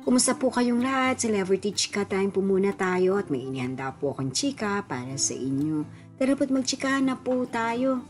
Kumusta po kayong lahat? Celebrity Chika Time po muna tayo at may inihanda po akong chika para sa inyo. Tara po't magchika na po tayo.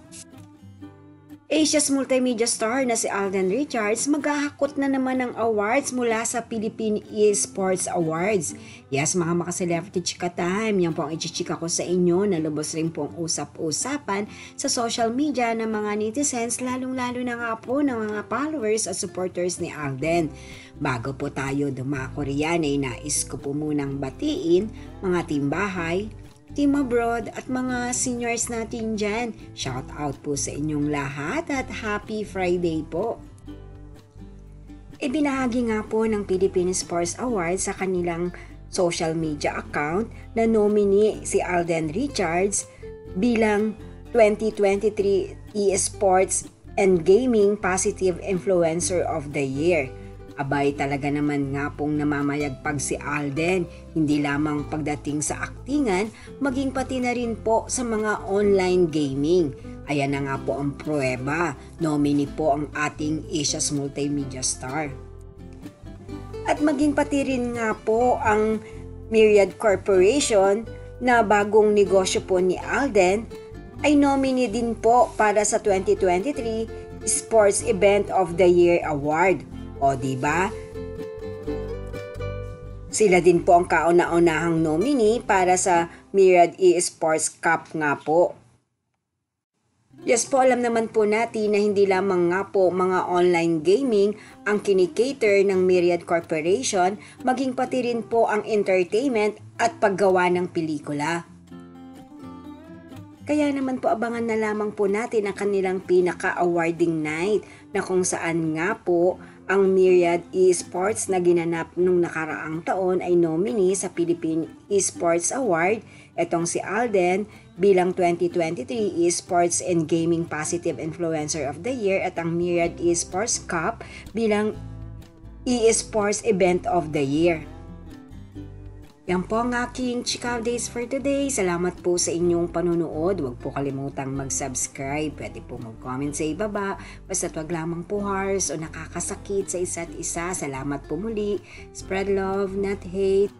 Asia's multimedia star na si Alden Richards maghahakot na naman ng awards mula sa Philippine Esports Awards. Yes, mga maka-celebrity chika time, yan po ang ichichika ko sa inyo na lubos rin pong usap-usapan sa social media ng mga netizens, lalong-lalo na nga po ng mga followers at supporters ni Alden. Bago po tayo dumako riyan ay nais ko po munang batiin mga timbahay, team abroad at mga seniors natin dyan. Shout out po sa inyong lahat at happy Friday po. Ibinahagi nga po ng Philippine Sports Awards sa kanilang social media account na nominee si Alden Richards bilang 2023 Esports and Gaming Positive Influencer of the Year. Abay, talaga naman nga pong namamayagpag si Alden, hindi lamang pagdating sa aktingan, maging pati na rin po sa mga online gaming. Ayan na nga po ang pruweba, nominee po ang ating Asia's multimedia star. At maging pati rin nga po ang Myriad Corporation na bagong negosyo po ni Alden ay nominee din po para sa 2023 Sports Event of the Year Award. O diba? Sila din po ang kauna-unahang nominee para sa Myriad Esports Cup nga po. Yes po, alam naman po natin na hindi lamang nga po mga online gaming ang kinikater ng Myriad Corporation, maging pati rin po ang entertainment at paggawa ng pelikula. Kaya naman po abangan na lamang po natin ang kanilang pinaka-awarding night na kung saan nga po ang Myriad Esports na ginanap nung nakaraang taon ay nominee sa Philippine Esports Award. Etong si Alden bilang 2023 Esports and Gaming Positive Influencer of the Year at ang Myriad Esports Cup bilang Esports Event of the Year. Yan po ang aking chika days for today. Salamat po sa inyong panunood. Huwag po kalimutang mag-subscribe. Pwede po mag-comment sa ibaba. Basta't wag lamang po harsh o nakakasakit sa isa't isa. Salamat po muli. Spread love, not hate.